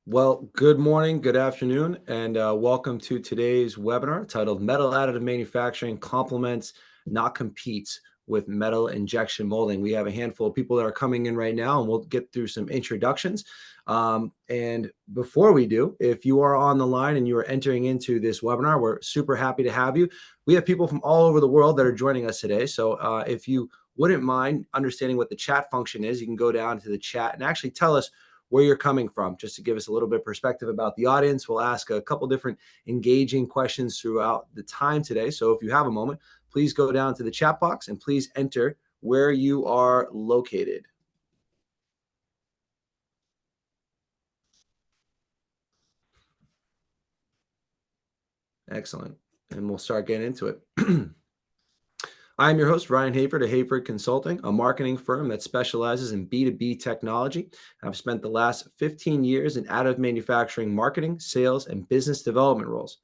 Well, good morning, good afternoon, and welcome to today's webinar titled Metal Additive Manufacturing Complements, Not Competes with Metal Injection Molding. We have a handful of people that are coming in right now, and we'll get through some introductions. And before we do, if you are on the line and you are entering into this webinar, we're super happy to have you. We have people from all over the world that are joining us today. So if you wouldn't mind understanding what the chat function is, you can go down to the chat and actually tell us where you're coming from, just to give us a little bit of perspective about the audience. We'll ask a couple different engaging questions throughout the time today. So if you have a moment, please go down to the chat box and please enter where you are located. Excellent. And we'll start getting into it. I'm your host, Ryan Hayford of Hayford Consulting, a marketing firm that specializes in B2B technology. I've spent the last 15 years in additive manufacturing marketing, sales, and business development roles.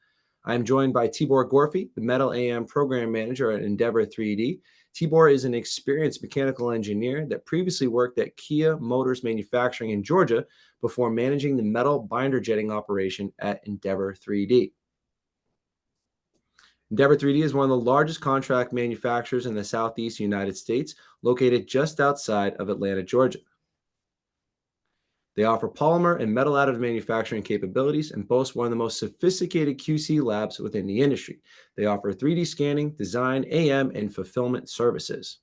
I am joined by Tibor Gyorfi, the Metal AM program manager at Endeavor 3D. Tibor is an experienced mechanical engineer that previously worked at Kia Motors Manufacturing in Georgia before managing the metal binder jetting operation at Endeavor 3D. Endeavor 3D is one of the largest contract manufacturers in the Southeast United States, located just outside of Atlanta, Georgia. They offer polymer and metal additive manufacturing capabilities and boast one of the most sophisticated QC labs within the industry. They offer 3D scanning, design, AM, and fulfillment services.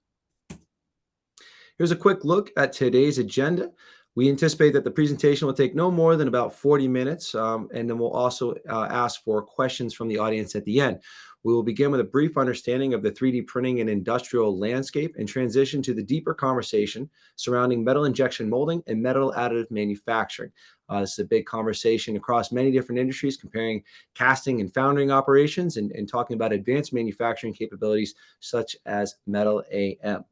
Here's a quick look at today's agenda. We anticipate that the presentation will take no more than about 40 minutes, and then we'll also ask for questions from the audience at the end. We will begin with a brief understanding of the 3D printing and industrial landscape and transition to the deeper conversation surrounding metal injection molding and metal additive manufacturing. This is a big conversation across many different industries, comparing casting and foundering operations and talking about advanced manufacturing capabilities such as metal AM.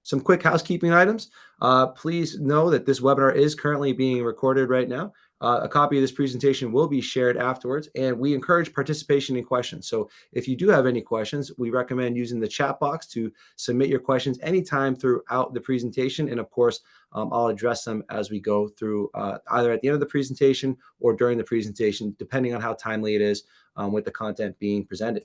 Some quick housekeeping items. Please know that this webinar is currently being recorded right now. A copy of this presentation will be shared afterwards, and we encourage participation in questions. So if you do have any questions, we recommend using the chat box to submit your questions anytime throughout the presentation. And of course, I'll address them as we go through either at the end of the presentation or during the presentation, depending on how timely it is with the content being presented.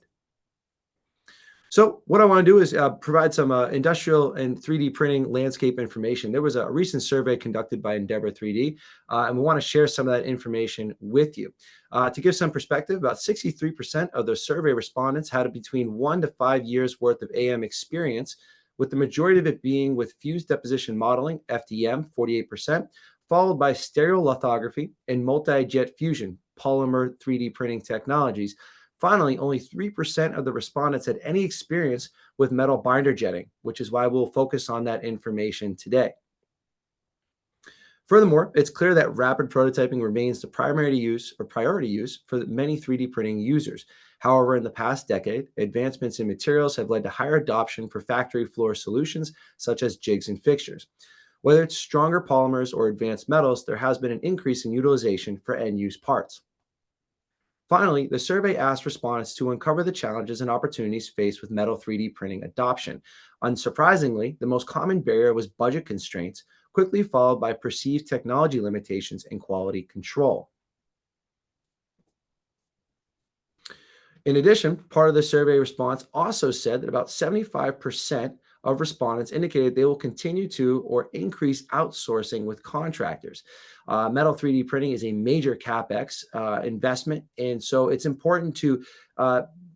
So what I want to do is provide some industrial and 3D printing landscape information. There was a recent survey conducted by Endeavor 3D, and we want to share some of that information with you. To give some perspective, about 63% of the survey respondents had between 1 to 5 years worth of AM experience, with the majority of it being with fused deposition modeling, FDM, 48%, followed by stereolithography and multi-jet fusion, polymer 3D printing technologies. Finally, only 3% of the respondents had any experience with metal binder jetting, which is why we'll focus on that information today. Furthermore, it's clear that rapid prototyping remains the primary use or priority use for many 3D printing users. However, in the past decade, advancements in materials have led to higher adoption for factory floor solutions such as jigs and fixtures. Whether it's stronger polymers or advanced metals, there has been an increase in utilization for end-use parts. Finally, the survey asked respondents to uncover the challenges and opportunities faced with metal 3D printing adoption. Unsurprisingly, the most common barrier was budget constraints, quickly followed by perceived technology limitations and quality control. In addition, part of the survey response also said that about 75% of respondents indicated they will continue to or increase outsourcing with contractors. Metal 3D printing is a major CapEx investment, and so it's important to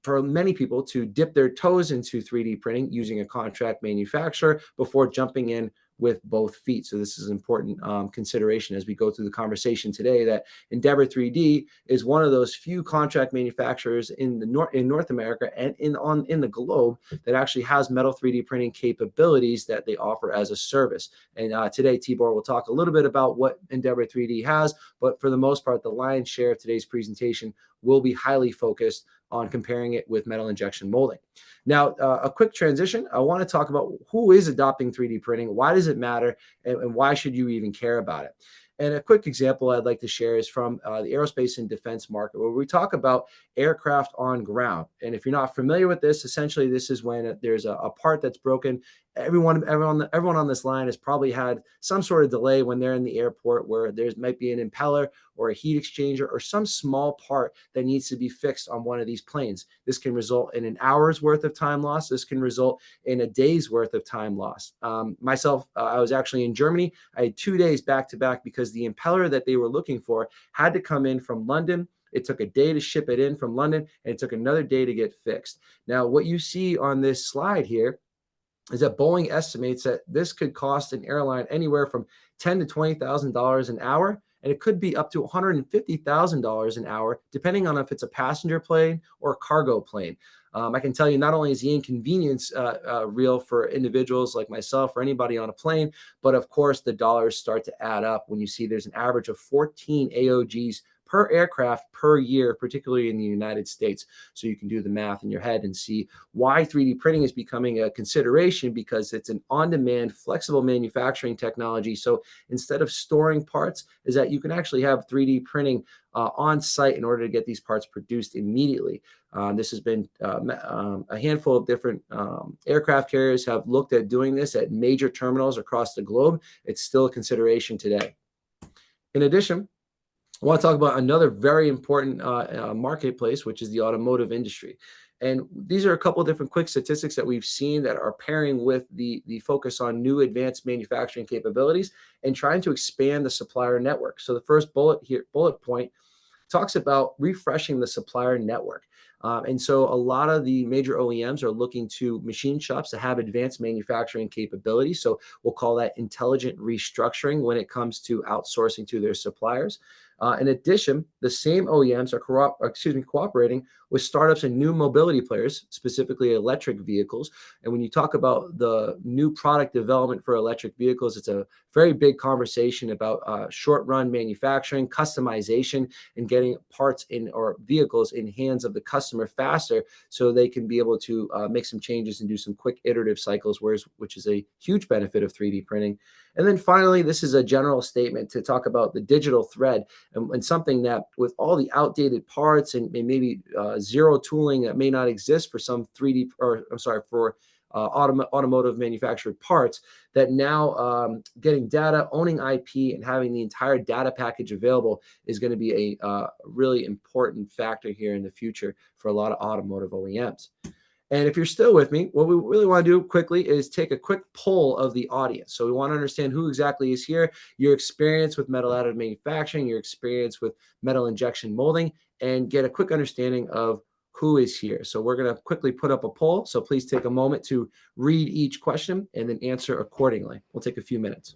for many people to dip their toes into 3D printing using a contract manufacturer before jumping in with both feet. So this is an important consideration as we go through the conversation today, that Endeavor 3D is one of those few contract manufacturers in North America and in the globe that actually has metal 3D printing capabilities that they offer as a service. And today, Tibor will talk a little bit about what Endeavor 3D has, but for the most part, the lion's share of today's presentation will be highly focused on comparing it with metal injection molding. Now, a quick transition. I want to talk about who is adopting 3D printing, why does it matter, and why should you even care about it? And a quick example I'd like to share is from the aerospace and defense market, where we talk about aircraft on ground. And if you're not familiar with this, essentially this is when there's a part that's broken everyone on this line has probably had some sort of delay when they're in the airport, where there's might be an impeller or a heat exchanger or some small part that needs to be fixed on one of these planes. This can result in an hour's worth of time loss. This can result in a day's worth of time loss. Myself, I was actually in Germany. I had 2 days back to back because the impeller that they were looking for had to come in from London. It took a day to ship it in from London, and it took another day to get fixed. Now, what you see on this slide here is that Boeing estimates that this could cost an airline anywhere from $10,000 to $20,000 an hour, and it could be up to $150,000 an hour, depending on if it's a passenger plane or a cargo plane. I can tell you, not only is the inconvenience real for individuals like myself or anybody on a plane, but of course the dollars start to add up when you see there's an average of 14 AOGs per aircraft per year, particularly in the United States. So you can do the math in your head and see why 3D printing is becoming a consideration, because it's an on-demand, flexible manufacturing technology. So instead of storing parts, is that you can actually have 3D printing on site in order to get these parts produced immediately. This has been a handful of different aircraft carriers have looked at doing this at major terminals across the globe. It's still a consideration today. In addition, I want to talk about another very important marketplace, which is the automotive industry. And these are a couple of different quick statistics that we've seen that are pairing with the focus on new advanced manufacturing capabilities and trying to expand the supplier network. So the first bullet point talks about refreshing the supplier network. And so a lot of the major OEMs are looking to machine shops to have advanced manufacturing capabilities. So we'll call that intelligent restructuring when it comes to outsourcing to their suppliers. In addition, the same OEMs are cooperating with startups and new mobility players, specifically electric vehicles. And when you talk about the new product development for electric vehicles, it's a very big conversation about short-run manufacturing, customization, and getting parts in or vehicles in hands of the customer faster, so they can be able to make some changes and do some quick iterative cycles, which is a huge benefit of 3D printing. And then finally, this is a general statement to talk about the digital thread and something that, with all the outdated parts and maybe zero tooling that may not exist for some 3D, or I'm sorry, for automotive manufactured parts, that now getting data, owning IP, and having the entire data package available is going to be a really important factor here in the future for a lot of automotive OEMs. And if you're still with me, what we really want to do quickly is take a quick poll of the audience. So we want to understand who exactly is here, your experience with metal additive manufacturing, your experience with metal injection molding, and get a quick understanding of who is here. So we're going to quickly put up a poll. So please take a moment to read each question and then answer accordingly. We'll take a few minutes.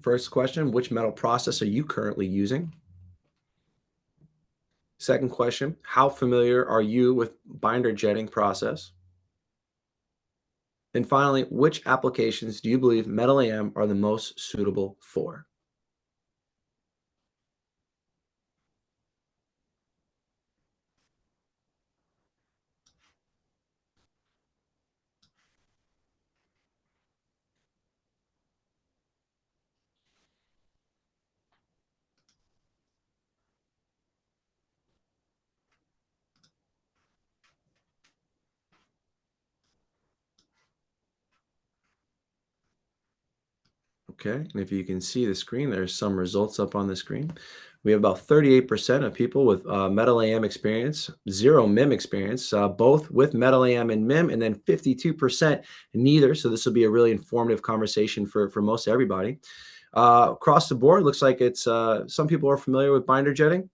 First question, which metal process are you currently using? Second question, how familiar are you with binder jetting process? And finally, which applications do you believe metal AM are the most suitable for? Okay, and if you can see the screen, there's some results up on the screen. We have about 38% of people with metal AM experience, zero MIM experience, both with metal AM and MIM, and then 52% neither. So this will be a really informative conversation for most everybody. Across the board, looks like it's some people are familiar with binder jetting.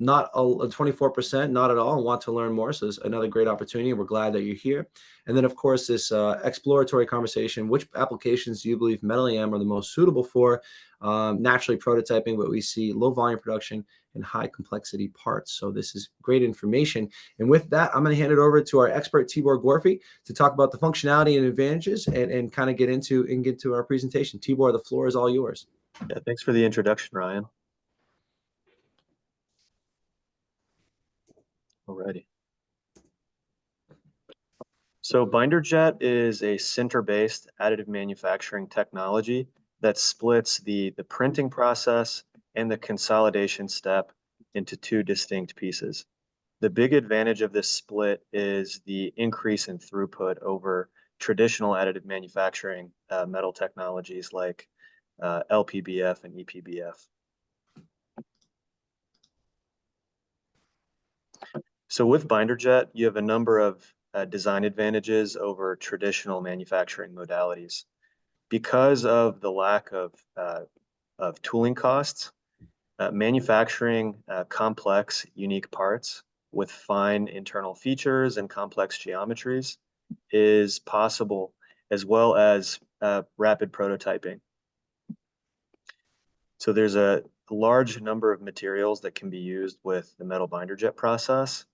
Not 24%, not at all, and want to learn more. So it's another great opportunity. We're glad that you're here. And then, of course, this exploratory conversation: which applications do you believe metal AM are the most suitable for? Naturally prototyping, but we see low volume production and high complexity parts. So this is great information. And with that, I'm going to hand it over to our expert Tibor Gyorfi to talk about the functionality and advantages, and kind of get into our presentation. Tibor, the floor is all yours. Yeah, thanks for the introduction, Ryan. Alrighty. So BinderJet is a sinter-based additive manufacturing technology that splits the printing process and the consolidation step into two distinct pieces. The big advantage of this split is the increase in throughput over traditional additive manufacturing metal technologies like LPBF and EPBF. So with binder jet, you have a number of design advantages over traditional manufacturing modalities. Because of the lack of tooling costs, manufacturing complex, unique parts with fine internal features and complex geometries is possible, as well as rapid prototyping. So there's a large number of materials that can be used with the metal binder jet process,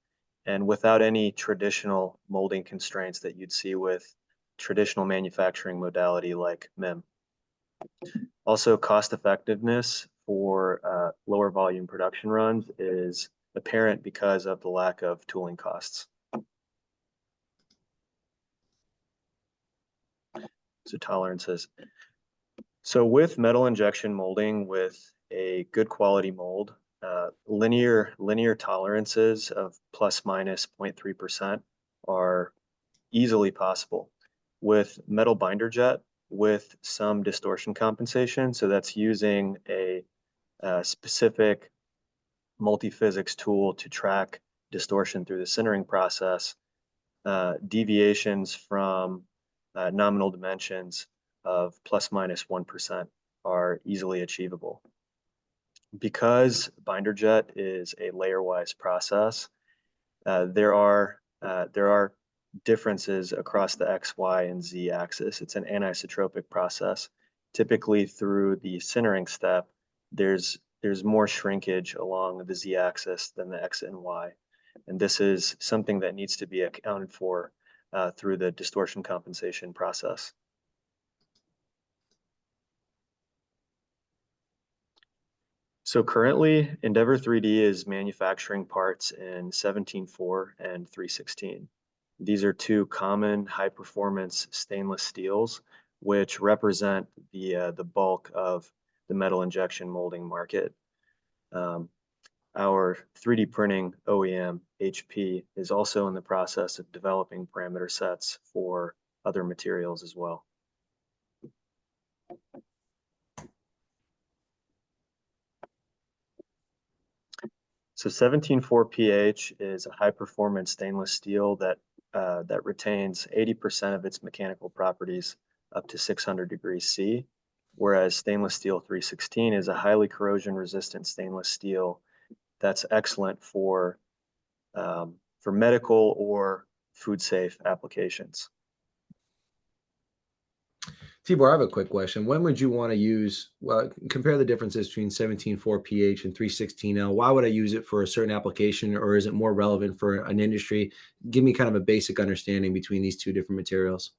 and without any traditional molding constraints that you'd see with traditional manufacturing modality like MIM. Also, cost effectiveness for lower volume production runs is apparent because of the lack of tooling costs. So tolerances. So with metal injection molding with a good quality mold, linear tolerances of plus minus 0.3% are easily possible. With metal binder jet, with some distortion compensation, so that's using a specific multi-physics tool to track distortion through the sintering process, deviations from nominal dimensions of plus minus 1% are easily achievable. Because binder jet is a layer-wise process, there are differences across the X, Y, and Z axis. It's an anisotropic process. Typically through the sintering step, there's more shrinkage along the Z axis than the X and Y. And this is something that needs to be accounted for through the distortion compensation process. So currently, Endeavor 3D is manufacturing parts in 17.4 and 316. These are two common high-performance stainless steels, which represent the bulk of the metal injection molding market. Our 3D printing OEM, HP, is also in the process of developing parameter sets for other materials as well. So 17.4 pH is a high-performance stainless steel that retains 80% of its mechanical properties up to 600 degrees C, whereas stainless steel 316 is a highly corrosion-resistant stainless steel that's excellent for medical or food-safe applications. Tibor, I have a quick question. When would you want to use, well, compare the differences between 17.4 pH and 316L? Why would I use it for a certain application, or is it more relevant for an industry? Give me kind of a basic understanding between these two different materials.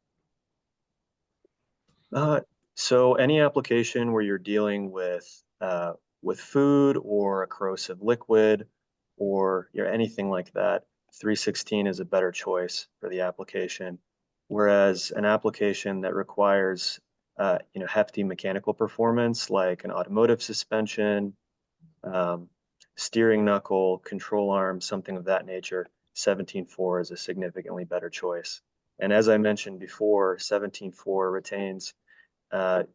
So any application where you're dealing with food or a corrosive liquid or anything like that, 316 is a better choice for the application. Whereas an application that requires hefty mechanical performance, like an automotive suspension, steering knuckle, control arm, something of that nature, 17.4 is a significantly better choice. And as I mentioned before, 17.4 retains a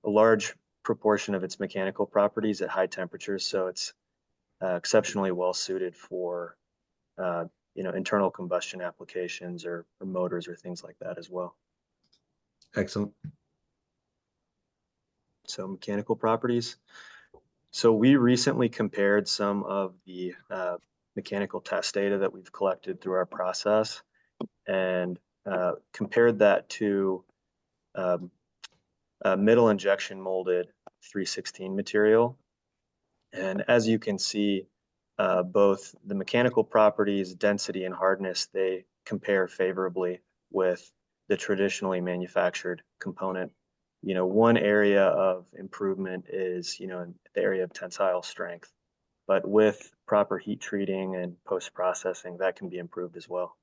large proportion of its mechanical properties at high temperatures, so it's exceptionally well suited for internal combustion applications or motors or things like that as well. Excellent. So mechanical properties. So we recently compared some of the mechanical test data that we've collected through our process and compared that to middle injection molded 316 material. And as you can see, both the mechanical properties, density and hardness, they compare favorably with the traditionally manufactured component. One area of improvement is, in the area of tensile strength, but with proper heat treating and post-processing, that can be improved as well.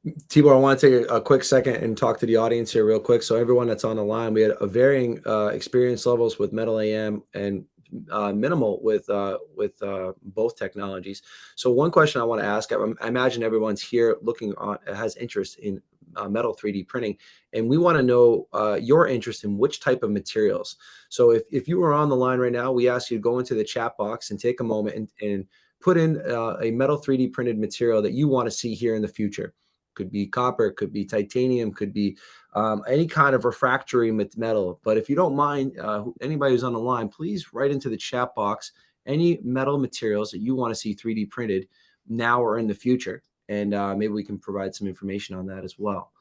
Tibor, I want to take a quick second and talk to the audience here real quick. So everyone that's on the line, we had a varying experience levels with metal AM and minimal with both technologies. So one question I want to ask, I imagine everyone's here looking on has interest in metal 3D printing, and we want to know your interest in which type of materials. So if you were on the line right now, we ask you to go into the chat box and take a moment and put in a metal 3D printed material that you want to see here in the future. Could be copper, could be titanium, could be any kind of refractory metal. But if you don't mind, anybody who's on the line, please write into the chat box any metal materials that you want to see 3D printed now or in the future. And maybe we can provide some information on that as well.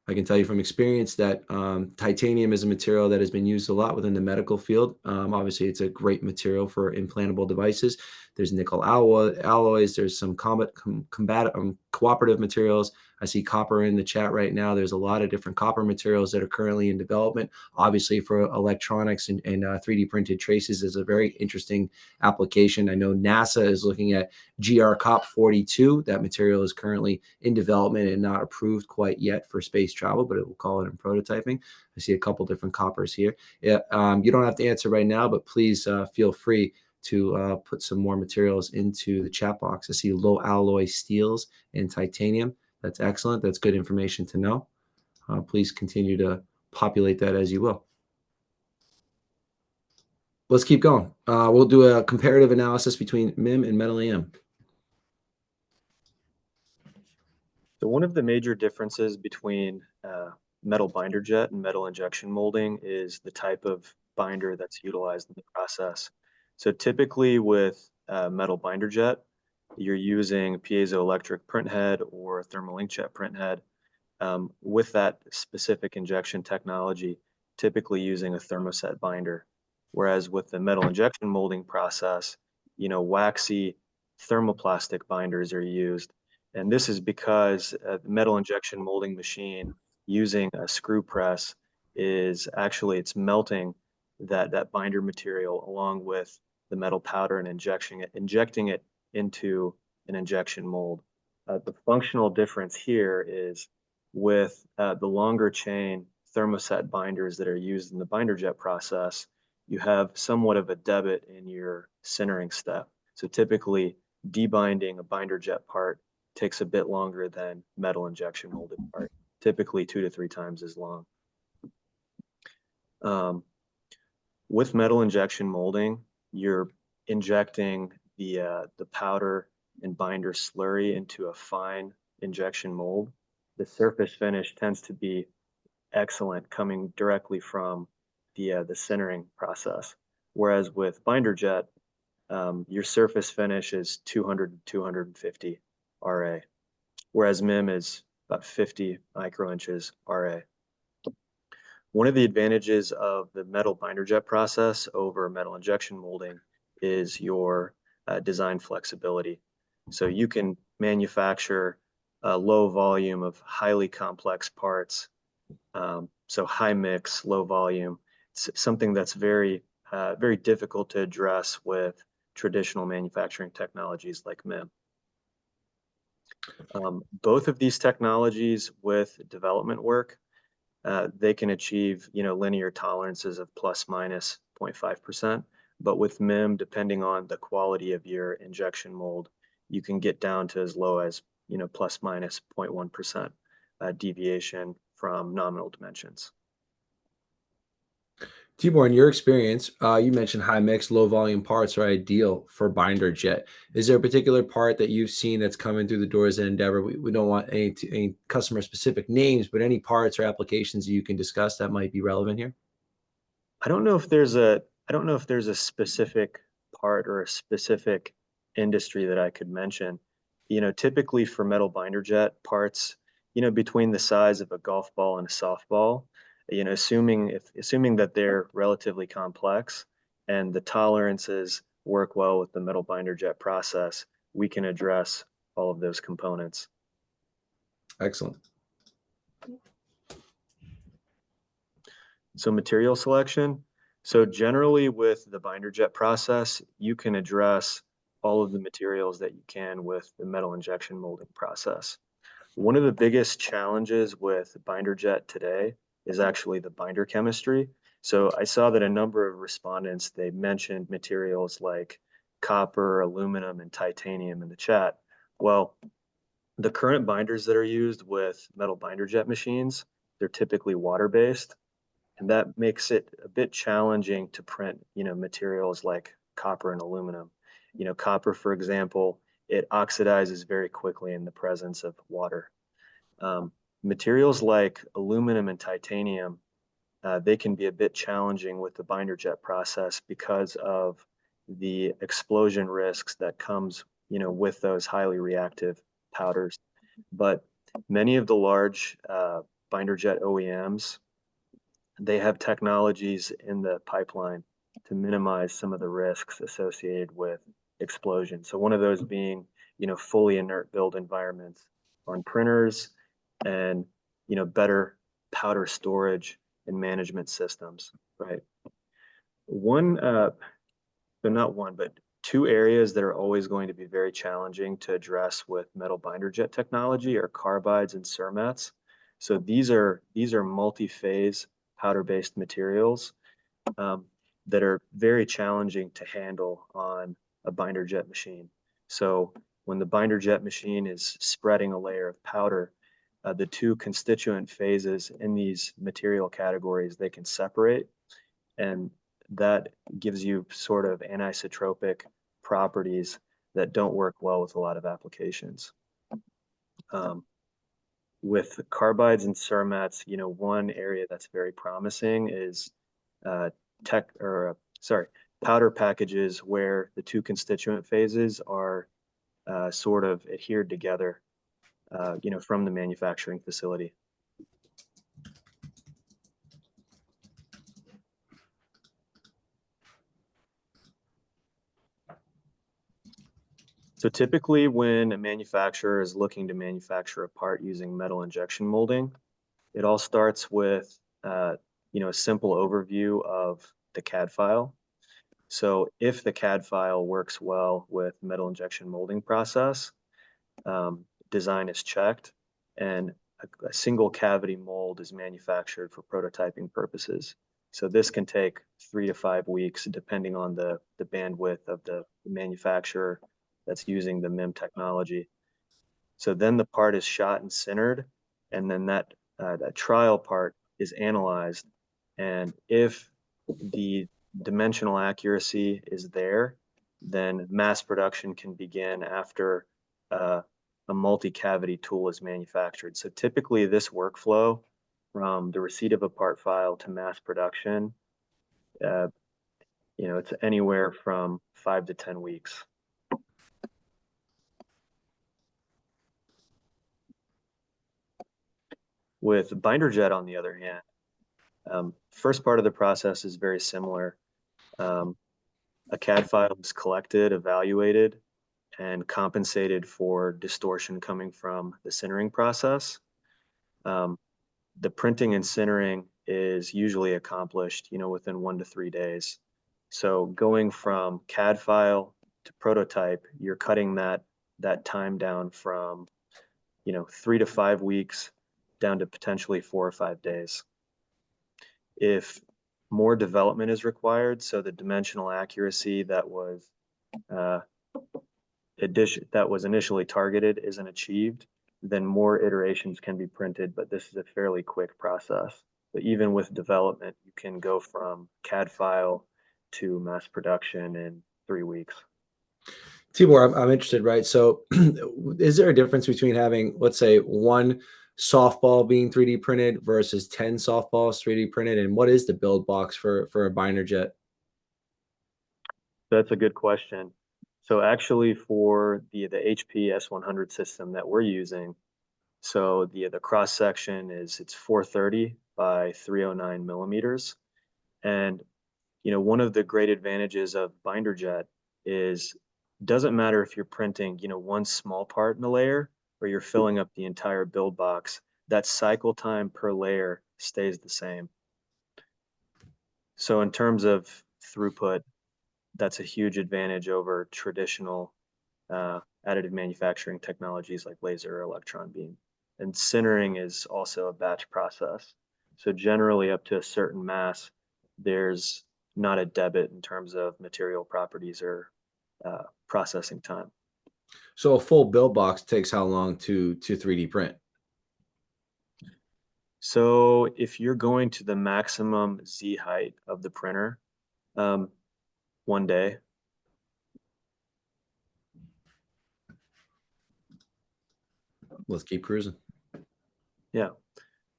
I can tell you from experience that titanium is a material that has been used a lot within the medical field. Obviously, it's a great material for implantable devices. There's nickel alloys. There's some cooperative materials. I see copper in the chat right now. There's a lot of different copper materials that are currently in development. Obviously, for electronics and 3D printed traces is a very interesting application. I know NASA is looking at GR-COP 42. That material is currently in development and not approved quite yet for space travel, but it will call it in prototyping. I see a couple different coppers here. Yeah, you don't have to answer right now, but please feel free to put some more materials into the chat box. I see low alloy steels and titanium. That's excellent. That's good information to know. Please continue to populate that as you will. Let's keep going. We'll do a comparative analysis between MIM and metal AM. So one of the major differences between metal binder jet and metal injection molding is the type of binder that's utilized in the process. So typically with metal binder jet, you're using piezoelectric printhead or thermal inkjet printhead with that specific injection technology, typically using a thermoset binder. Whereas with the metal injection molding process, waxy thermoplastic binders are used. And this is because the metal injection molding machine using a screw press it's melting that binder material along with the metal powder and injecting it into an injection mold. The functional difference here is with the longer chain thermoset binders that are used in the binder jet process, you have somewhat of a debit in your sintering step. So typically, debinding a binder jet part takes a bit longer than metal injection molded part, typically 2 to 3 times as long. With metal injection molding, you're injecting the powder and binder slurry into a fine injection mold. The surface finish tends to be excellent coming directly from the sintering process. Whereas with binder jet, your surface finish is 200 to 250 RA, whereas MIM is about 50 microinches RA. One of the advantages of the metal binder jet process over metal injection molding is your design flexibility. So you can manufacture a low volume of highly complex parts. So high mix, low volume, it's something that's very difficult to address with traditional manufacturing technologies like MIM. Both of these technologies with development work, they can achieve, linear tolerances of plus minus 0.5%. But with MIM, depending on the quality of your injection mold, you can get down to as low as, plus minus 0.1% deviation from nominal dimensions. Tibor, in your experience, you mentioned high mix, low volume parts are ideal for binder jet. Is there a particular part that you've seen that's coming through the doors at Endeavor? We don't want any customer specific names, but any parts or applications you can discuss that might be relevant here? I don't know if there's a specific part or a specific industry that I could mention. Typically for metal binder jet parts, between the size of a golf ball and a softball, assuming that they're relatively complex and the tolerances work well with the metal binder jet process, we can address all of those components. Excellent. So material selection, So generally with the binder jet process, you can address all of the materials that you can with the metal injection molding process. One of the biggest challenges with binder jet today is actually the binder chemistry. So I saw that a number of respondents, they mentioned materials like copper, aluminum, and titanium in the chat. Well, the current binders that are used with metal binder jet machines, they're typically water-based, and that makes it a bit challenging to print, materials like copper and aluminum. Copper, for example, it oxidizes very quickly in the presence of water. Um, Materials like aluminum and titanium, they can be a bit challenging with the binder jet process because of the explosion risks that comes, with those highly reactive powders. But many of the large binder jet OEMs, they have technologies in the pipeline to minimize some of the risks associated with explosion. So one of those being, fully inert build environments on printers and, better powder storage and management systems, right? One, so not one, but two areas that are always going to be very challenging to address with metal binder jet technology are carbides and cermets. So these are multi-phase powder-based materials um, that are very challenging to handle on a binder jet machine. So when the binder jet machine is spreading a layer of powder, the two constituent phases in these material categories, they can separate, and that gives you sort of anisotropic properties that don't work well with a lot of applications. Um, with carbides and cermets, one area that's very promising is uh, powder packages where the two constituent phases are sort of adhered together, from the manufacturing facility. So typically when a manufacturer is looking to manufacture a part using metal injection molding, it all starts with, a simple overview of the CAD file. So if the CAD file works well with metal injection molding process, design is checked, and a single cavity mold is manufactured for prototyping purposes. So this can take 3 to 5 weeks, depending on the bandwidth of the manufacturer that's using the MIM technology. So then the part is shot and sintered, and then that trial part is analyzed. And if the dimensional accuracy is there, then mass production can begin after a multi-cavity tool is manufactured. So typically this workflow from the receipt of a part file to mass production, uh, it's anywhere from 5 to 10 weeks. With binder jet, on the other hand, first part of the process is very similar. Um, a CAD file is collected, evaluated, and compensated for distortion coming from the sintering process. Um, the printing and sintering is usually accomplished, within 1 to 3 days. So going from CAD file to prototype, you're cutting that time down from, 3 to 5 weeks down to potentially 4 or 5 days. If more development is required, so the dimensional accuracy uh, that was initially targeted isn't achieved, then more iterations can be printed, but this is a fairly quick process. But even with development, you can go from CAD file to mass production in 3 weeks. Tibor, I'm interested, right? So, is there a difference between having, let's say, one softball being 3D printed versus 10 softballs 3D printed? And what is the build box for a binder jet? That's a good question. So actually for the HP S100 system that we're using, so the cross section it's 430 by 309 millimeters. And one of the great advantages of binder jet is doesn't matter if you're printing, one small part in a layer or you're filling up the entire build box, that cycle time per layer stays the same. So in terms of throughput, that's a huge advantage over traditional additive manufacturing technologies like laser or electron beam. And sintering is also a batch process. So generally up to a certain mass, there's not a debit in terms of material properties or processing time. So a full build box takes how long to 3D print? So if you're going to the maximum Z height of the printer, um, 1 day. Let's keep cruising. Yeah.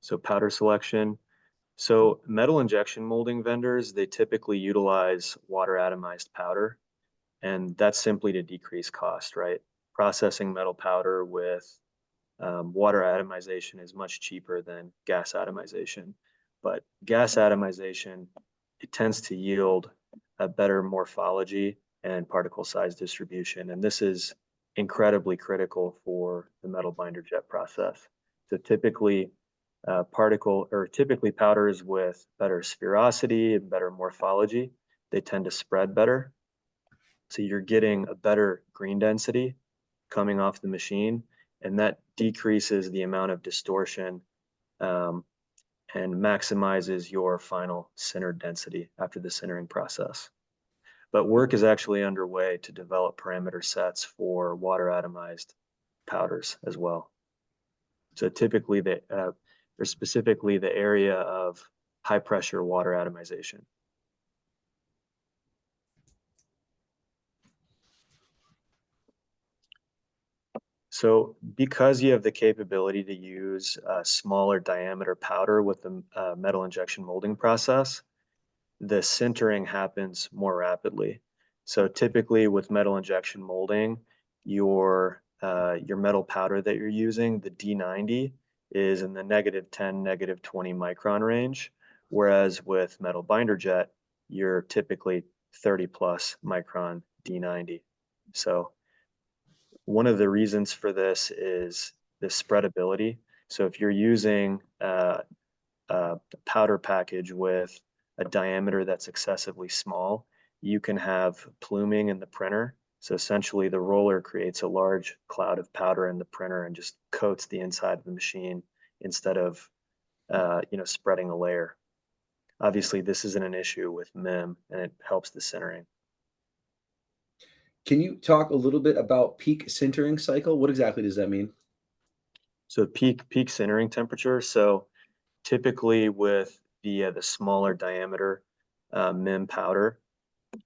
So powder selection. So metal injection molding vendors, they typically utilize water atomized powder, and that's simply to decrease cost, right? Processing metal powder with water atomization is much cheaper than gas atomization. But gas atomization, it tends to yield a better morphology and particle size distribution. And this is incredibly critical for the metal binder jet process. So typically powders with better sphericity and better morphology, they tend to spread better. So you're getting a better green density coming off the machine, and that decreases the amount of distortion um, and maximizes your final sintered density after the sintering process. But work is actually underway to develop parameter sets for water atomized powders as well. So typically, or specifically the area of high pressure water atomization. So because you have the capability to use a smaller diameter powder with the metal injection molding process, the sintering happens more rapidly. So typically with metal injection molding, your metal powder that you're using, the D90, is in the -10, -20 micron range, whereas with metal binder jet, you're typically 30 plus micron D90. So one of the reasons for this is the spreadability. So if you're using a powder package with a diameter that's excessively small, you can have pluming in the printer. So essentially the roller creates a large cloud of powder in the printer and just coats the inside of the machine instead of spreading a layer. Obviously, this isn't an issue with MIM, and it helps the sintering. Can you talk a little bit about peak sintering cycle? What exactly does that mean? So peak sintering temperature. So typically with the smaller diameter MIM powder,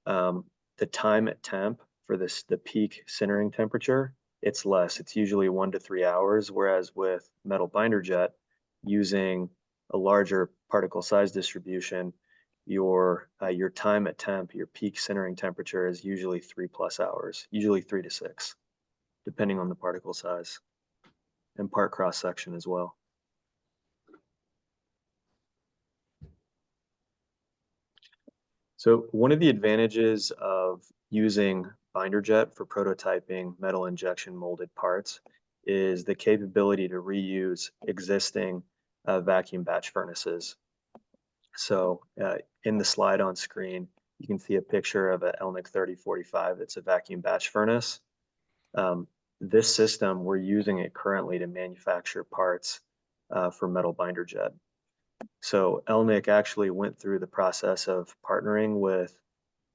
um, the time at temp for the peak sintering temperature, it's less. It's usually 1 to 3 hours, whereas with metal binder jet, using a larger particle size distribution, your time at temp, your peak sintering temperature is usually 3 plus hours, usually 3 to 6, depending on the particle size and part cross section as well. So one of the advantages of using binder jet for prototyping metal injection molded parts is the capability to reuse existing vacuum batch furnaces. So in the slide on screen, you can see a picture of an Elnick 3045. It's a vacuum batch furnace. Um, this system, we're using it currently to manufacture parts for metal binder jet. So Elnick actually went through the process of partnering with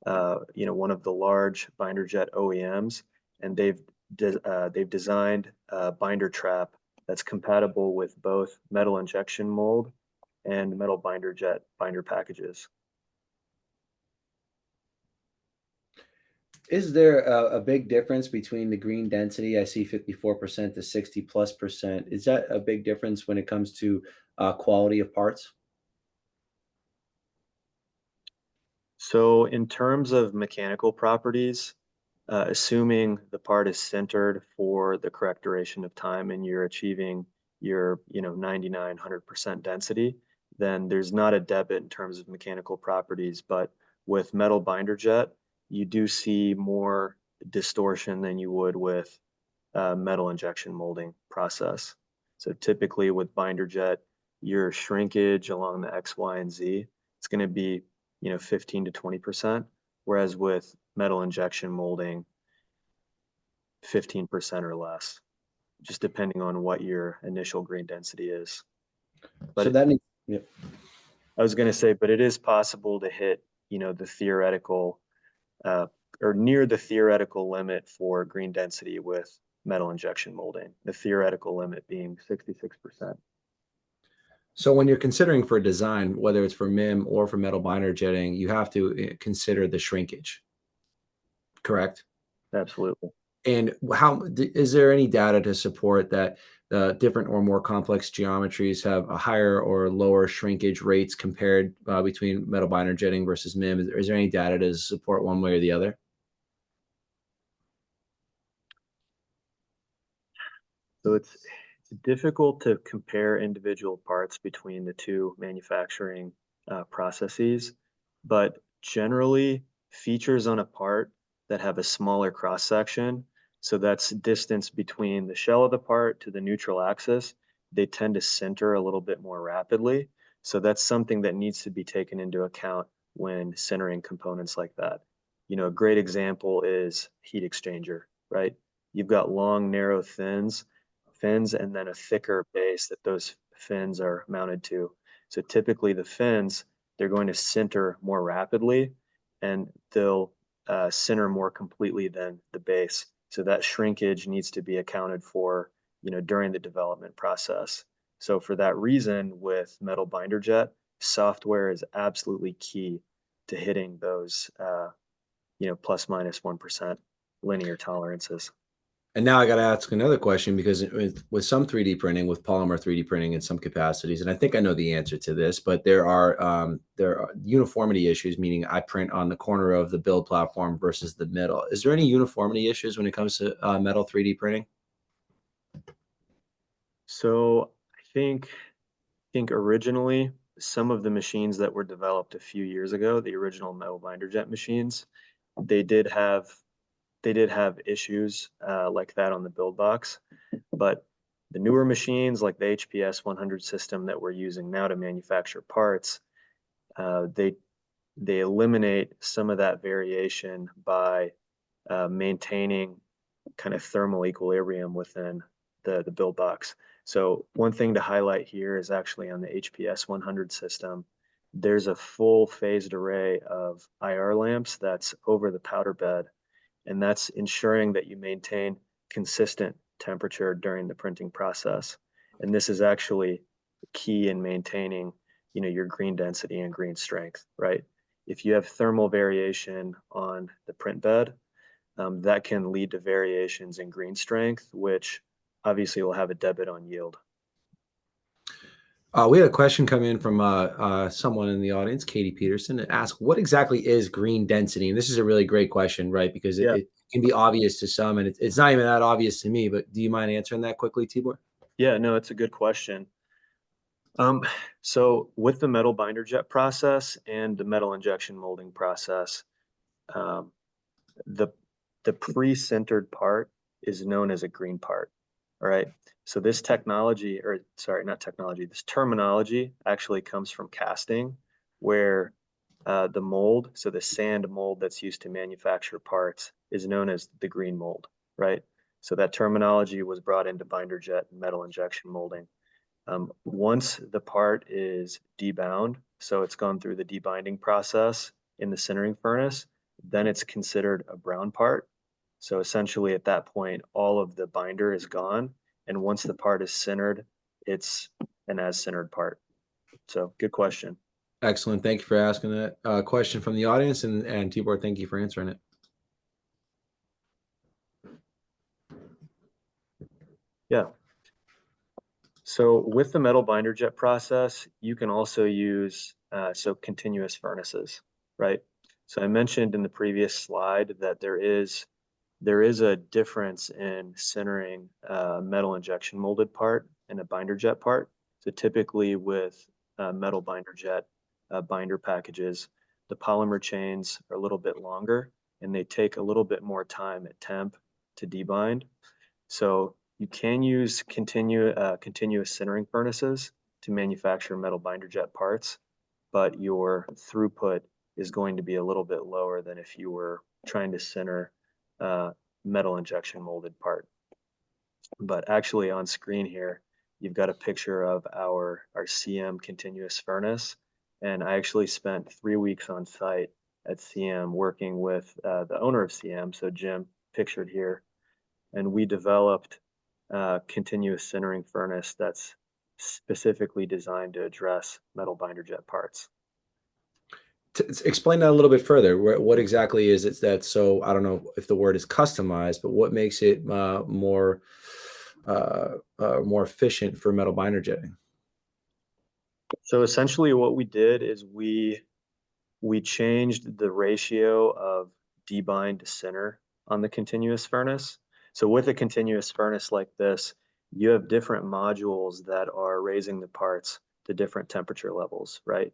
one of the large binder jet OEMs, and they've designed a binder trap that's compatible with both metal injection mold and metal binder jet binder packages. Is there a big difference between the green density? I see 54% to 60+%. Is that a big difference when it comes to quality of parts? So in terms of mechanical properties, assuming the part is centered for the correct duration of time and you're achieving your 99 100% density, then there's not a debit in terms of mechanical properties. But with metal binder jet, you do see more distortion than you would with metal injection molding process. So typically with binder jet, your shrinkage along the X, Y, and Z, it's going to be 15 to 20%, whereas with metal injection molding, 15% or less, just depending on what your initial grain density is. So But that needs, yeah. I was going to say, but it is possible to hit, the theoretical uh, or near the theoretical limit for green density with metal injection molding, the theoretical limit being 66%. So when you're considering for design, whether it's for MIM or for metal binder jetting, you have to consider the shrinkage, correct? Absolutely. And is there any data to support that different or more complex geometries have a higher or lower shrinkage rates compared between metal binder jetting versus MIM? Is there any data to support one way or the other? So it's difficult to compare individual parts between the two manufacturing processes, but generally features on a part that have a smaller cross section, so that's distance between the shell of the part to the neutral axis, they tend to center a little bit more rapidly. So that's something that needs to be taken into account when centering components like that. A great example is heat exchanger, right? You've got long, narrow fins and then a thicker base that those fins are mounted to. So typically the fins, they're going to center more rapidly and they'll center more completely than the base. So that shrinkage needs to be accounted for, during the development process. So for that reason, with metal binder jet, software is absolutely key to hitting those, plus minus 1% linear tolerances. And now I got to ask another question because with some 3D printing, with polymer 3D printing in some capacities, and I think I know the answer to this, but there are uniformity issues, meaning I print on the corner of the build platform versus the middle. Is there any uniformity issues when it comes to metal 3D printing? So I think originally some of the machines that were developed a few years ago, the original metal binder jet machines, they did have they did have issues like that on the build box. But the newer machines like the HPS 100 system that we're using now to manufacture parts, they eliminate some of that variation by maintaining kind of thermal equilibrium within the build box. So one thing to highlight here is actually on the HPS 100 system, there's a full phased array of IR lamps that's over the powder bed, and that's ensuring that you maintain consistent temperature during the printing process. And this is actually key in maintaining, your green density and green strength, right? If you have thermal variation on the print bed, that can lead to variations in green strength, which obviously will have a debit on yield. We had a question come in from someone in the audience, Katie Peterson, and asked, "What exactly is green density?" And this is a really great question, right? Because it, Yeah, it can be obvious to some, and it's not even that obvious to me. But do you mind answering that quickly, Tibor? yeah, no, it's a good question. Um, so with the metal binder jet process and the metal injection molding process, um, the the pre-sintered part is known as a green part. All right. So this technology, or sorry, not technology, this terminology actually comes from casting, where the mold, so the sand mold that's used to manufacture parts, is known as the green mold, right? So that terminology was brought into binder jet and metal injection molding. Once the part is debound, so it's gone through the debinding process in the sintering furnace, then it's considered a brown part. So essentially at that point, all of the binder is gone. And once the part is sintered, it's an as sintered part. So good question. Excellent. Thank you for asking that question from the audience, and Tibor, thank you for answering it. Yeah. So with the metal binder jet process, you can also use continuous furnaces, right? So I mentioned in the previous slide that there is a difference in sintering metal injection molded part and a binder jet part. So typically with metal binder jet binder packages, the polymer chains are a little bit longer and they take a little bit more time at temp to debind. So you can use continuous sintering furnaces to manufacture metal binder jet parts, but your throughput is going to be a little bit lower than if you were trying to center a metal injection molded part. But actually on screen here, you've got a picture of our CM continuous furnace. And I actually spent 3 weeks on site at CM working with the owner of CM, so Jim, pictured here. And we developed a continuous sintering furnace that's specifically designed to address metal binder jet parts. Explain that a little bit further. What exactly is it that, so I don't know if the word is customized, but what makes it more efficient for metal binder jetting? So essentially what we did is we changed the ratio of debind to center on the continuous furnace. So with a continuous furnace like this, you have different modules that are raising the parts to different temperature levels, right?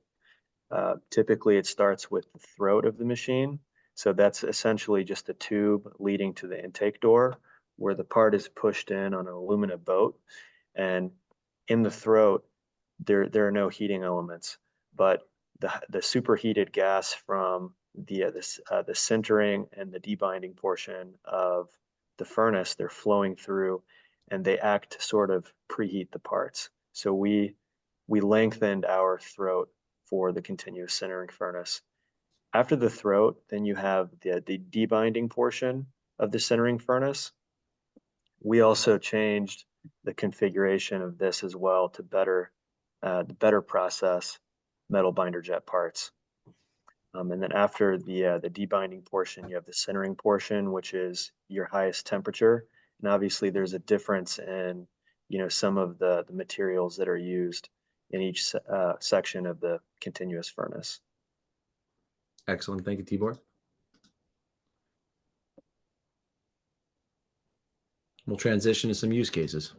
Typically, it starts with the throat of the machine. So that's essentially just a tube leading to the intake door where the part is pushed in on an aluminum boat. And in the throat, there are no heating elements, but the superheated gas from the sintering and the debinding portion of the furnace, they're flowing through, and they act to sort of preheat the parts. So we lengthened our throat for the continuous sintering furnace. After the throat, then you have the debinding portion of the sintering furnace. We also changed the configuration of this as well to better process metal binder jet parts. And then after the debinding portion, you have the sintering portion, which is your highest temperature. And obviously, there's a difference in some of the materials that are used in each section of the continuous furnace. Excellent. Thank you, Tibor. We'll transition to some use cases.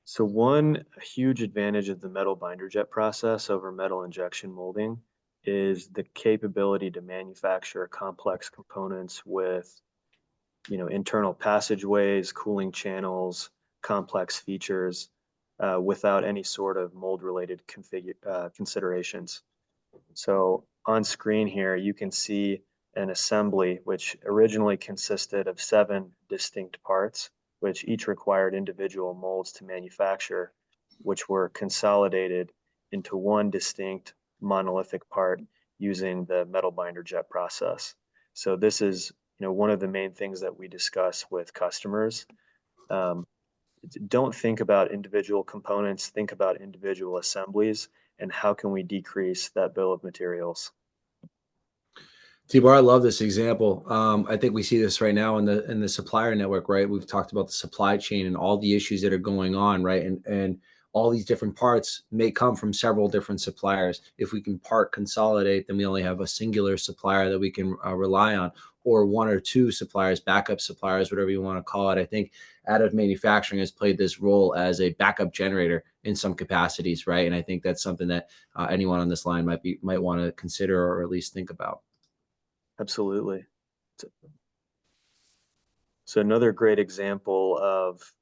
So one huge advantage of the metal binder jet process over metal injection molding is the capability to manufacture complex components with internal passageways, cooling channels, complex features without any sort of mold-related considerations. So on screen here, you can see an assembly which originally consisted of 7 distinct parts, which each required individual molds to manufacture, which were consolidated into one distinct monolithic part using the metal binder jet process. So this is one of the main things that we discuss with customers. Um, don't think about individual components, think about individual assemblies, and how can we decrease that bill of materials. Tibor, I love this example. I think we see this right now in the supplier network, right? We've talked about the supply chain and all the issues that are going on, right? And all these different parts may come from several different suppliers. If we can part consolidate, then we only have a singular supplier that we can rely on, or one or two suppliers, backup suppliers, whatever you want to call it. I think additive manufacturing has played this role as a backup generator in some capacities, right? And I think that's something that anyone on this line might want to consider or at least think about. Absolutely. So another great example of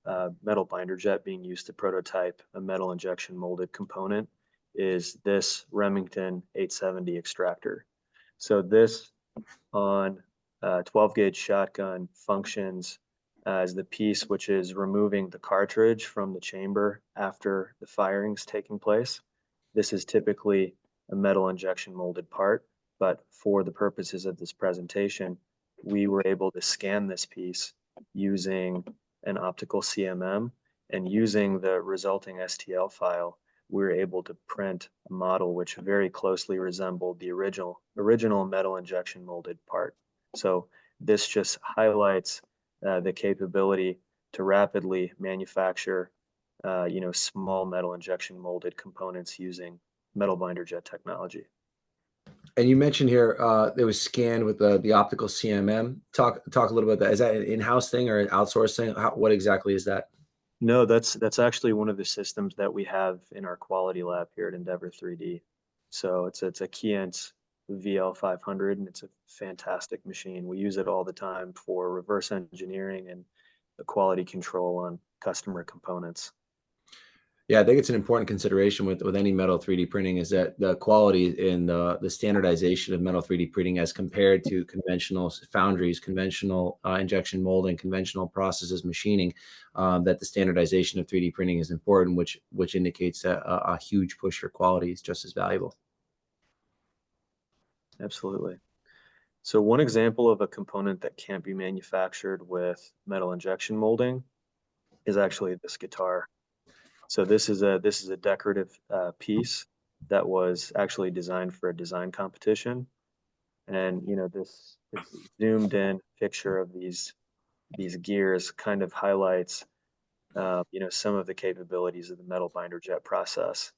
metal binder jet being used to prototype a metal injection molded component is this Remington 870 extractor. So this on 12 gauge shotgun functions as the piece which is removing the cartridge from the chamber after the firing's taking place. This is typically a metal injection molded part, but for the purposes of this presentation, we were able to scan this piece using an optical CMM, and using the resulting STL file, we were able to print a model which very closely resembled the original metal injection molded part. So this just highlights the capability to rapidly manufacture small metal injection molded components using metal binder jet technology. And you mentioned here it was scanned with the optical CMM. Talk a little about that. Is that an in-house thing or an outsourced thing? What exactly is that? No, that's actually one of the systems that we have in our quality lab here at Endeavor 3D. So it's a Keyence VL500, and it's a fantastic machine. We use it all the time for reverse engineering and the quality control on customer components. Yeah, I think it's an important consideration with any metal 3D printing is that the quality and the standardization of metal 3D printing as compared to conventional foundries, conventional injection molding, conventional processes, machining, that the standardization of 3D printing is important, which indicates that a huge push for quality is just as valuable. Absolutely. So one example of a component that can't be manufactured with metal injection molding is actually this guitar. So this is a decorative piece that was actually designed for a design competition. And this zoomed in picture of these gears kind of highlights some of the capabilities of the metal binder jet process.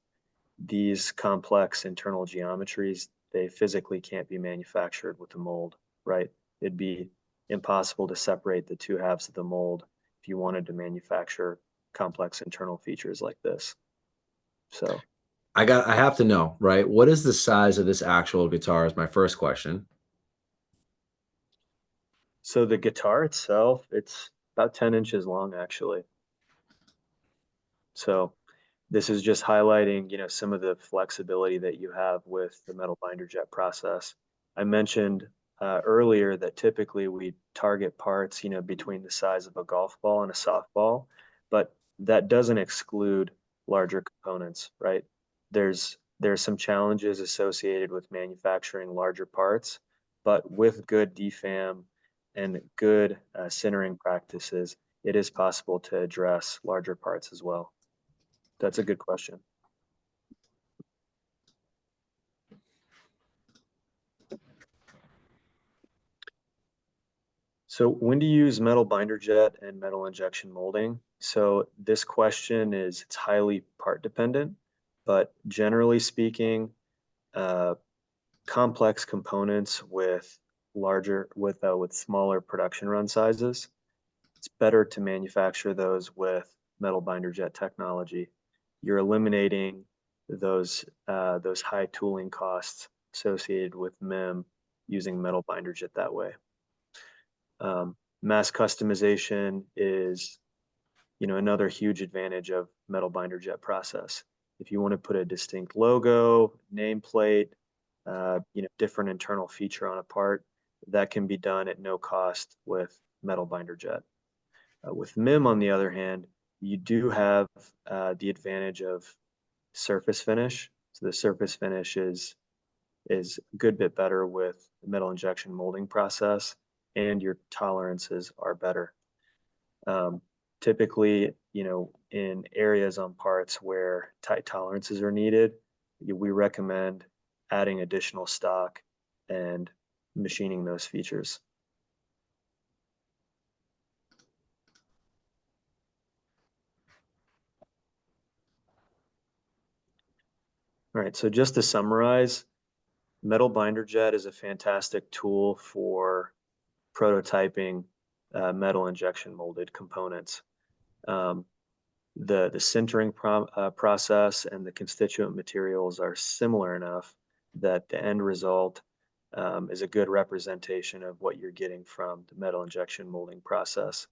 These complex internal geometries, they physically can't be manufactured with a mold, right? It'd be impossible to separate the two halves of the mold if you wanted to manufacture complex internal features like this. So, I have to know, right? What is the size of this actual guitar is my first question. so the guitar itself, it's about 10 inches long, actually. So this is just highlighting, some of the flexibility that you have with the metal binder jet process. I mentioned earlier that typically we target parts, between the size of a golf ball and a softball, but that doesn't exclude larger components, right? There's some challenges associated with manufacturing larger parts, but with good DFAM and good sintering practices, it is possible to address larger parts as well. That's a good question. So when do you use metal binder jet and metal injection molding? So this question it's highly part dependent, but generally speaking, uh, complex components with smaller production run sizes, it's better to manufacture those with metal binder jet technology. You're eliminating those high tooling costs associated with MIM using metal binder jet that way. Mass customization is, another huge advantage of metal binder jet process. If you want to put a distinct logo, nameplate, different internal feature on a part, that can be done at no cost with metal binder jet. With MIM, on the other hand, you do have the advantage of surface finish. So the surface finish is a good bit better with the metal injection molding process, and your tolerances are better. Um, Typically, in areas on parts where tight tolerances are needed, we recommend adding additional stock and machining those features. All right, so just to summarize, metal binder jet is a fantastic tool for prototyping metal injection molded components. Um, the sintering process and the constituent materials are similar enough that the end result is a good representation of what you're getting from the metal injection molding process.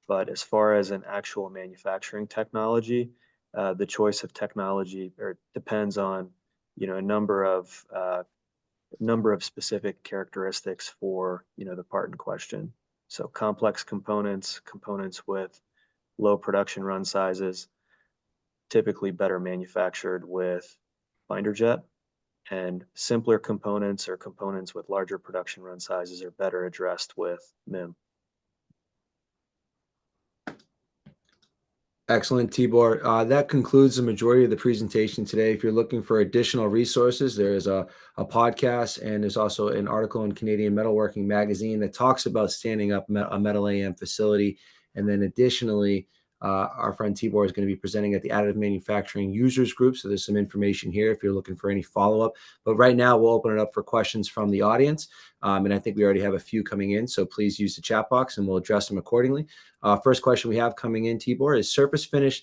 But as far as an actual manufacturing technology, the choice of technology depends on a number of specific characteristics for the part in question. So complex components with low production run sizes, typically better manufactured with binder jet, and simpler components or components with larger production run sizes are better addressed with MIM. Excellent, Tibor. That concludes the majority of the presentation today. If you're looking for additional resources, there is a podcast and there's also an article in Canadian Metalworking Magazine that talks about standing up a metal AM facility. And then additionally, our friend Tibor is going to be presenting at the Additive Manufacturing Users Group. So there's some information here if you're looking for any follow-up. But right now, we'll open it up for questions from the audience. And I think we already have a few coming in. So please use the chat box and we'll address them accordingly. First question we have coming in, Tibor, is surface finish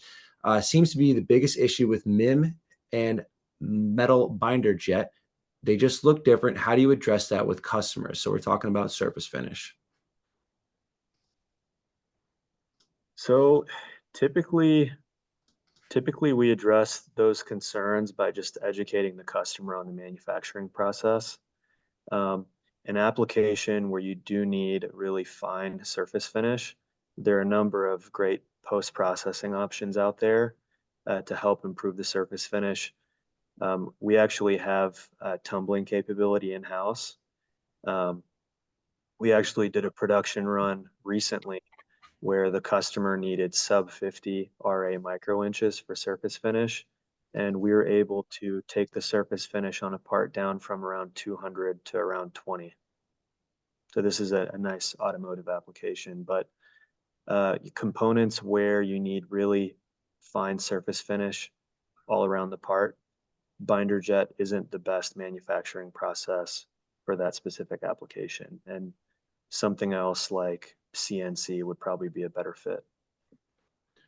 seems to be the biggest issue with MIM and metal binder jet. They just look different. How do you address that with customers? So we're talking about surface finish. So typically, Typically, we address those concerns by just educating the customer on the manufacturing process. Um, an application where you do need really fine surface finish, there are a number of great post-processing options out there to help improve the surface finish. We actually have tumbling capability in-house. Um, we actually did a production run recently where the customer needed sub 50 RA micro inches for surface finish. And we were able to take the surface finish on a part down from around 200 to around 20. So this is a nice automotive application, but components where you need really fine surface finish all around the part, binder jet isn't the best manufacturing process for that specific application. And something else like CNC would probably be a better fit.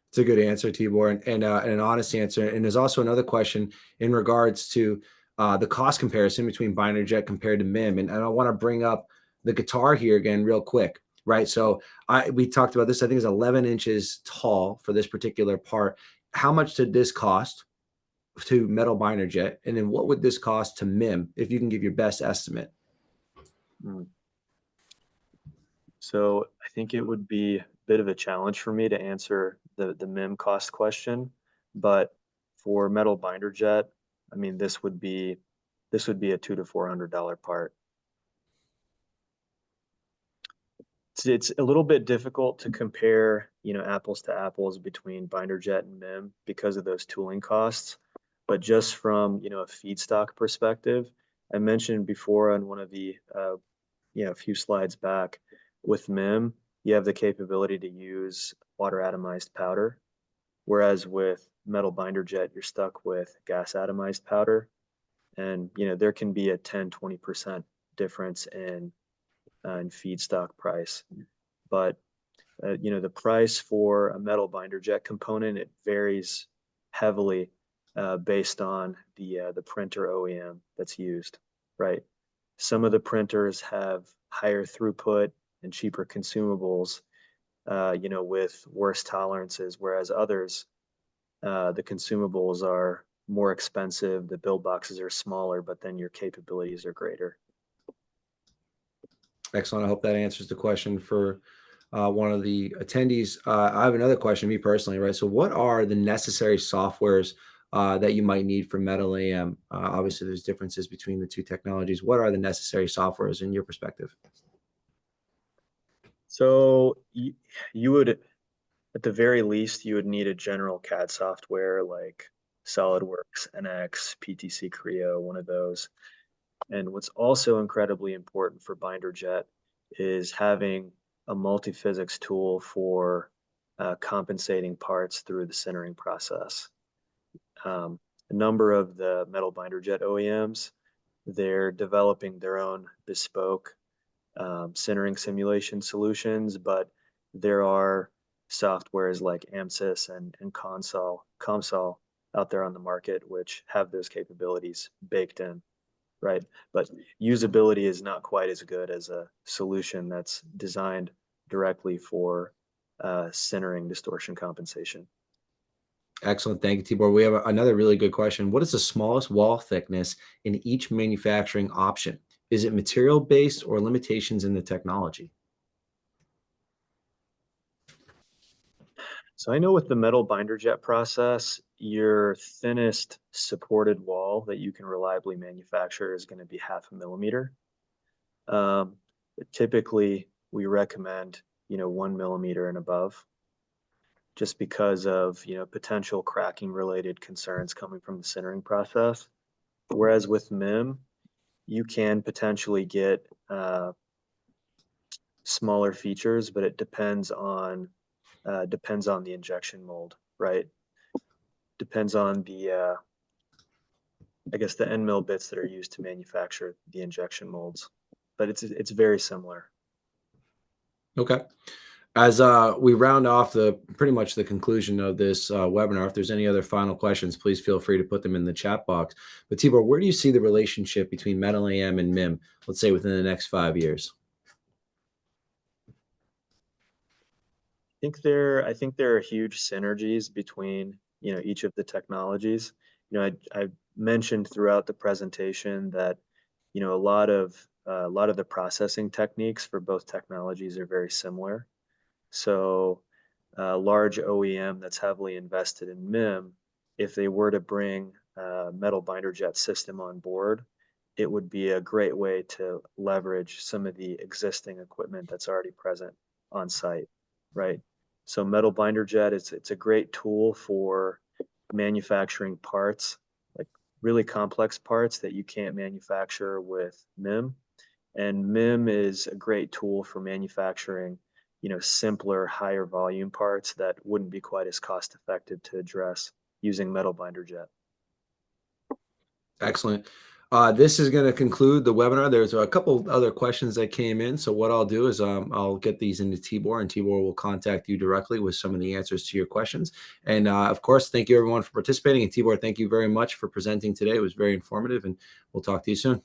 It's a good answer, Tibor, and an honest answer. And there's also another question in regards to the cost comparison between binder jet compared to MIM. And I want to bring up the guitar here again, real quick, right? So we talked about this. I think it's 11 inches tall for this particular part. How much did this cost to metal binder jet? And then what would this cost to MIM, if you can give your best estimate? Mm. So I think it would be a bit of a challenge for me to answer the MIM cost question, but for metal binder jet, I mean this would be a $200 to $400 part. It's a little bit difficult to compare, apples to apples between binder jet and MIM because of those tooling costs. But just from, a feedstock perspective, I mentioned before on one of the, a few slides back, with MIM, you have the capability to use water atomized powder, whereas with metal binder jet, you're stuck with gas atomized powder. And, there can be a 10, 20% difference in feedstock price. But the price for a metal binder jet component, it varies heavily based on the printer OEM that's used, right? Some of the printers have higher throughput and cheaper consumables, with worse tolerances, whereas others, the consumables are more expensive, the build boxes are smaller, but then your capabilities are greater. Excellent. I hope that answers the question for one of the attendees. I have another question, me personally, right? So, what are the necessary softwares that you might need for Metal AM? Obviously, there's differences between the two technologies. What are the necessary softwares in your perspective? So you would, at the very least, you would need a general CAD software like SolidWorks, NX, PTC Creo, one of those. And what's also incredibly important for binder jet is having a multi-physics tool for compensating parts through the sintering process. A number of the metal binder jet OEMs, they're developing their own bespoke sintering simulation solutions, but there are softwares like AMSYS and COMSOL out there on the market which have those capabilities baked in, right? But usability is not quite as good as a solution that's designed directly for sintering distortion compensation. Excellent. Thank you, Tibor. We have another really good question. What is the smallest wall thickness in each manufacturing option? Is it material based or limitations in the technology? So I know with the metal binder jet process, your thinnest supported wall that you can reliably manufacture is going to be 0.5 millimeter. But typically, we recommend 1 millimeter and above, just because of potential cracking related concerns coming from the sintering process. Whereas with MIM, you can potentially get smaller features, but it depends on the injection mold, right? Depends on the I guess the end mill bits that are used to manufacture the injection molds, but it's very similar. Okay. As we round off the pretty much the conclusion of this webinar, if there's any other final questions, please feel free to put them in the chat box. But Tibor, where do you see the relationship between Metal AM and MIM, let's say within the next 5 years? I think there are huge synergies between each of the technologies. I mentioned throughout the presentation that, a lot of the processing techniques for both technologies are very similar. So a large OEM that's heavily invested in MIM, if they were to bring a metal binder jet system on board, it would be a great way to leverage some of the existing equipment that's already present on site, right? So metal binder jet, it's a great tool for manufacturing parts, like really complex parts that you can't manufacture with MIM. And MIM is a great tool for manufacturing, simpler, higher volume parts that wouldn't be quite as cost effective to address using metal binder jet. Excellent. This is going to conclude the webinar. There's a couple other questions that came in. So what I'll do is I'll get these into Tibor, and Tibor will contact you directly with some of the answers to your questions. And of course, thank you everyone for participating. And Tibor, thank you very much for presenting today. It was very informative, and we'll talk to you soon.